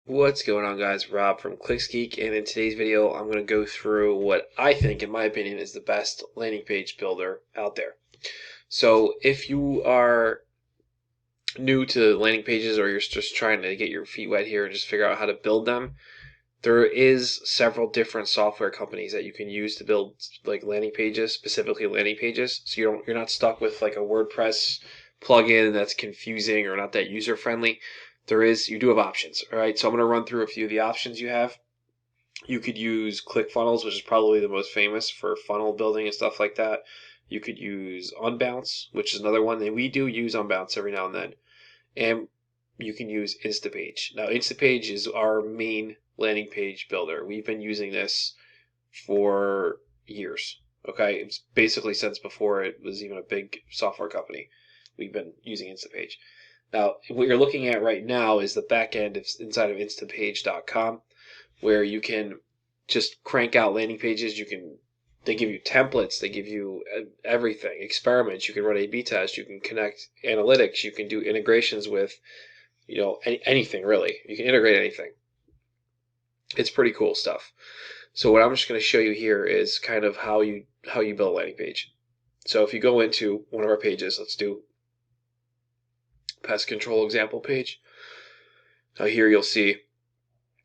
What's going on, guys? Rob from ClicksGeek, and in today's video I'm going to go through what I think, in my opinion, is the best landing page builder out there. So if you are new to landing pages, or you're just trying to get your feet wet here and just figure out how to build them, there is several different software companies that you can use to build like landing pages, specifically landing pages. So you're not stuck with like a WordPress plugin that's confusing or not that user friendly. You do have options. All right, so I'm going to run through a few of the options you have. You could use ClickFunnels, which is probably the most famous for funnel building and stuff like that. You could use Unbounce, which is another one, and we do use Unbounce every now and then. And you can use Instapage. Now, Instapage is our main landing page builder. We've been using this for years. Okay, it's basically since before it was even a big software company. We've been using Instapage. Now, what you're looking at right now is the back end inside of Instapage.com, where you can just crank out landing pages. They give you templates, they give you everything, experiments. You can run A/B tests, you can connect analytics, you can do integrations with, anything really. You can integrate anything. It's pretty cool stuff. So what I'm just going to show you here is kind of how you build a landing page. So if you go into one of our pages, let's do pest control example page. Now here you'll see you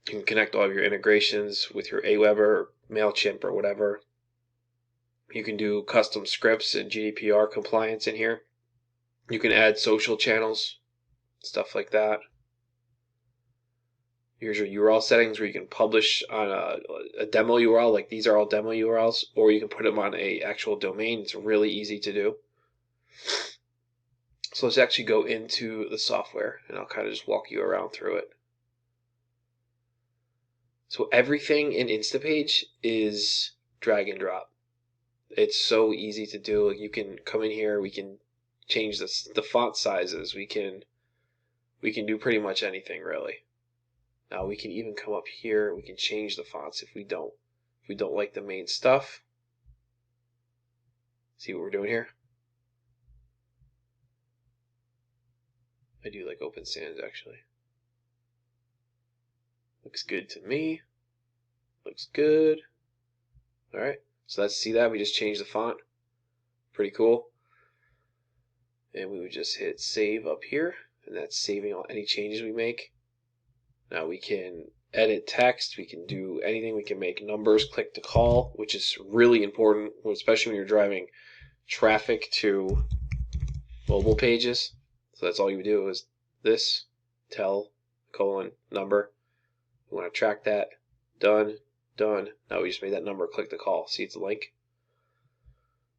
can connect all of your integrations with your Aweber or MailChimp or whatever. You can do custom scripts and GDPR compliance in here. You can add social channels, stuff like that. Here's your URL settings where you can publish on a demo URL, like these are all demo URLs, or you can put them on a actual domain. It's really easy to do. So let's actually go into the software and I'll kind of just walk you around through it. So everything in Instapage is drag and drop. It's so easy to do. You can come in here, we can change the font sizes, we can do pretty much anything really. Now we can even come up here, we can change the fonts if we don't like the main stuff. See what we're doing here? I do like Open Sans actually. Looks good to me. Looks good. Alright, so see that? We just changed the font. Pretty cool. And we would just hit save up here, and that's saving any changes we make. Now we can edit text, we can do anything, we can make numbers click to call, which is really important, especially when you're driving traffic to mobile pages. So that's all you do is this, tell, number. We want to track that. Done, done. Now we just made that number click to call. See, it's a link.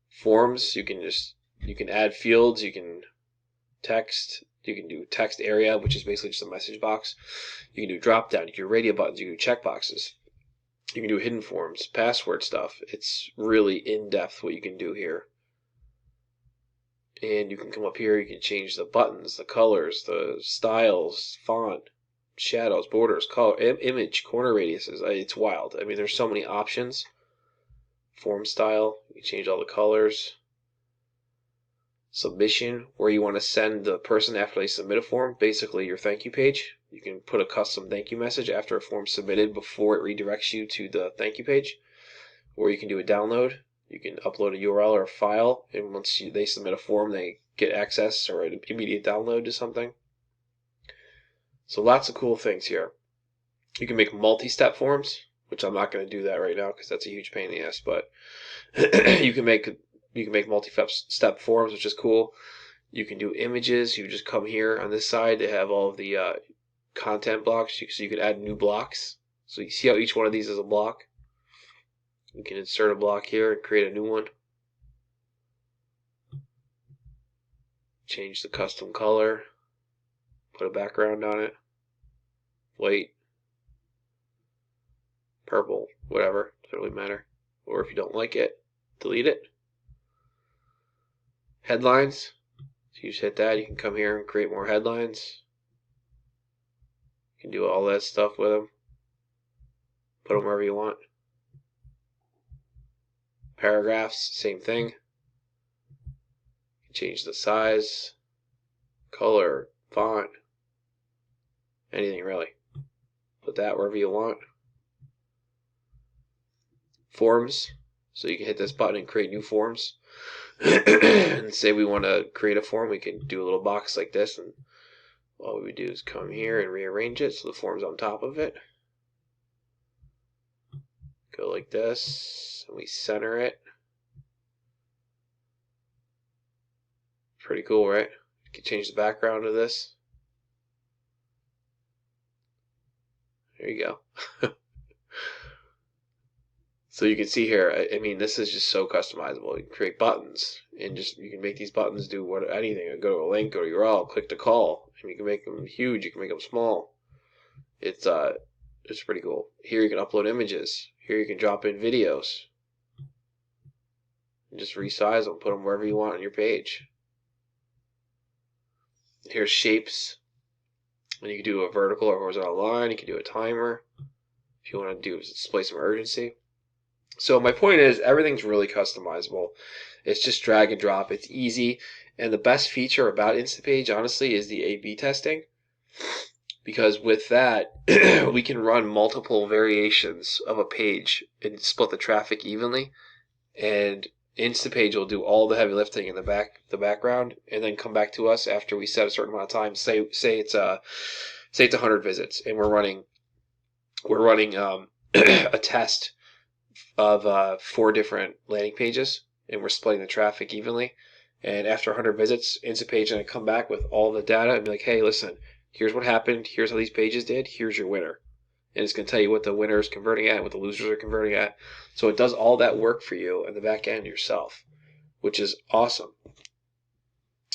Forms, you can add fields, you can text, you can do text area, which is basically just a message box. You can do drop down, you can do radio buttons, you can do check boxes. You can do hidden forms, password stuff. It's really in-depth what you can do here. And you can come up here, you can change the buttons, the colors, the styles, font, shadows, borders, color, image, corner radiuses. It's wild. I mean, there's so many options. Form style, you can change all the colors. Submission, where you want to send the person after they submit a form, basically your thank you page. You can put a custom thank you message after a form submitted before it redirects you to the thank you page. Or you can do a download. You can upload a URL or a file, and once they submit a form, they get access or an immediate download to something. So lots of cool things here. You can make multi-step forms, which I'm not going to do that right now because that's a huge pain in the ass, but you can make multi-step forms, which is cool. You can do images. You just come here on this side to have all of the content blocks, so you can add new blocks. So you see how each one of these is a block? You can insert a block here and create a new one. Change the custom color. Put a background on it. White. Purple. Whatever. Doesn't really matter. Or if you don't like it, delete it. Headlines. So you just hit that. You can come here and create more headlines. You can do all that stuff with them. Put them wherever you want. Paragraphs, same thing. You can change the size, color, font, anything really. Put that wherever you want. Forms. So you can hit this button and create new forms. And say we want to create a form, we can do a little box like this, and all we do is come here and rearrange it so the form's on top of it. Go like this, and we center it. Pretty cool, right? You can change the background of this. There you go. So you can see here, I mean, this is just so customizable. You can create buttons, and just you can make these buttons do anything. Go to a link, go to URL, click to call, and you can make them huge. You can make them small. It's pretty cool. Here you can upload images. Here you can drop in videos. And just resize them, put them wherever you want on your page. Here's shapes, and you can do a vertical or horizontal line. You can do a timer if you want to display some urgency. So my point is, everything's really customizable. It's just drag and drop. It's easy. And the best feature about Instapage, honestly, is the A/B testing. Because with that, we can run multiple variations of a page and split the traffic evenly. And Instapage will do all the heavy lifting in the background, and then come back to us after we set a certain amount of time. Say it's 100 visits, and we're running a test of 4 different landing pages, and we're splitting the traffic evenly. And after 100 visits, Instapage is going to come back with all the data and be like, hey, listen, here's what happened, here's how these pages did, here's your winner. And it's going to tell you what the winner is converting at, what the losers are converting at. So it does all that work for you in the back end yourself, which is awesome.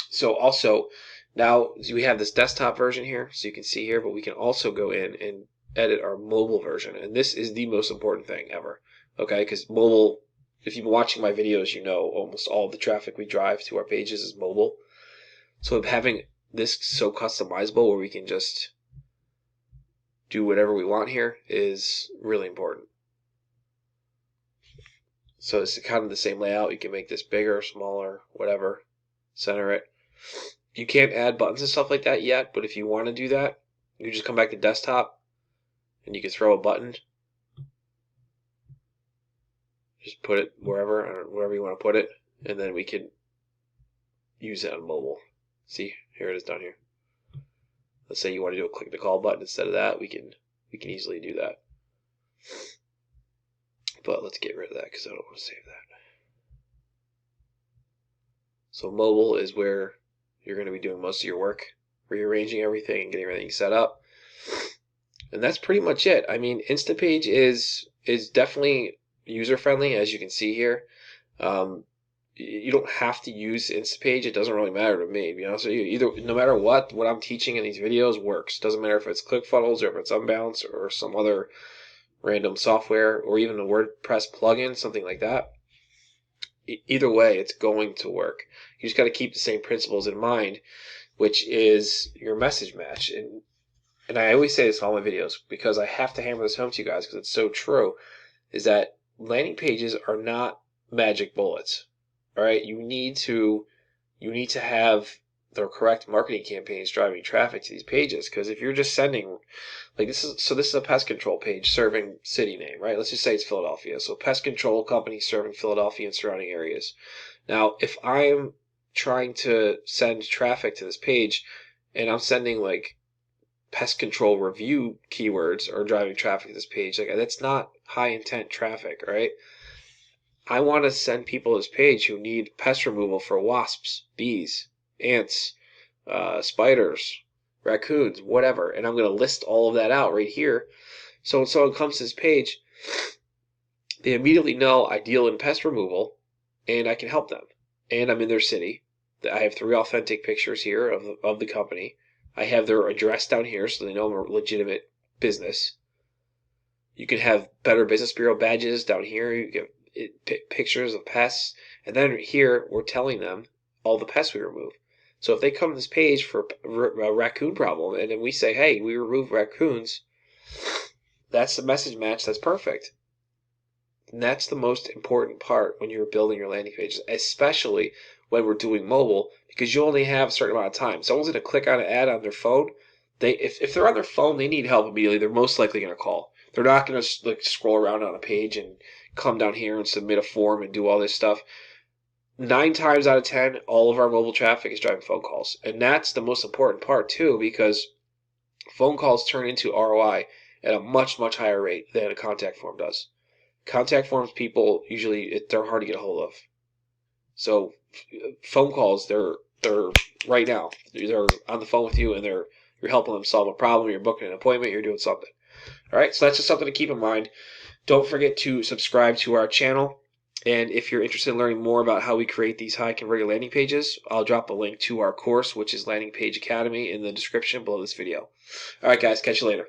So also, now we have this desktop version here, so you can see here, but we can also go in and edit our mobile version. And this is the most important thing ever. Okay, because mobile, if you've been watching my videos, you know almost all of the traffic we drive to our pages is mobile. So having this so customizable where we can just do whatever we want here is really important. So it's kind of the same layout. You can make this bigger, smaller, whatever, center it. You can't add buttons and stuff like that yet, but if you want to do that, you just come back to desktop and you can throw a button. Just put it wherever you want to put it, and then we can use it on mobile. See, here it is down here. Let's say you want to do a click to call button instead of that. We can easily do that. But let's get rid of that because I don't want to save that. So mobile is where you're going to be doing most of your work, rearranging everything and getting everything set up. And that's pretty much it. I mean, Instapage is definitely user-friendly, as you can see here. You don't have to use Instapage. It doesn't really matter to me, to be honest with you. No matter what I'm teaching in these videos works. Doesn't matter if it's ClickFunnels or if it's Unbounce or some other random software or even a WordPress plugin, something like that. Either way, it's going to work. You just got to keep the same principles in mind, which is your message match. And I always say this in all my videos because I have to hammer this home to you guys because it's so true, is that landing pages are not magic bullets. All right, you need to have the correct marketing campaigns driving traffic to these pages, because if you're just sending, like this is a pest control page serving city name, right? Let's just say it's Philadelphia. So pest control company serving Philadelphia and surrounding areas. Now, if I'm trying to send traffic to this page and I'm sending like pest control review keywords or driving traffic to this page, like that's not high intent traffic, right? I want to send people to this page who need pest removal for wasps, bees, ants, spiders, raccoons, whatever. And I'm going to list all of that out right here. So when someone comes to this page, they immediately know I deal in pest removal and I can help them. And I'm in their city. I have 3 authentic pictures here of the company. I have their address down here so they know I'm a legitimate business. You can have Better Business Bureau badges down here. You get pictures of pests. And then here we're telling them all the pests we remove. So if they come to this page for a raccoon problem and then we say, hey, we remove raccoons, that's the message match. That's perfect. And that's the most important part when you're building your landing pages, especially when we're doing mobile, because you only have a certain amount of time. Someone's going to click on an ad on their phone. if they're on their phone, they need help immediately. They're most likely going to call. They're not going to like scroll around on a page and come down here and submit a form and do all this stuff. 9 times out of 10, all of our mobile traffic is driving phone calls, and that's the most important part too, because phone calls turn into ROI at a much higher rate than a contact form does. Contact forms, people usually they're hard to get a hold of. So phone calls, they're right now. They're on the phone with you, and you're helping them solve a problem. You're booking an appointment. You're doing something. All right, so that's just something to keep in mind. Don't forget to subscribe to our channel. And if you're interested in learning more about how we create these high converting landing pages, I'll drop a link to our course, which is Landing Page Academy, in the description below this video. All right, guys, catch you later.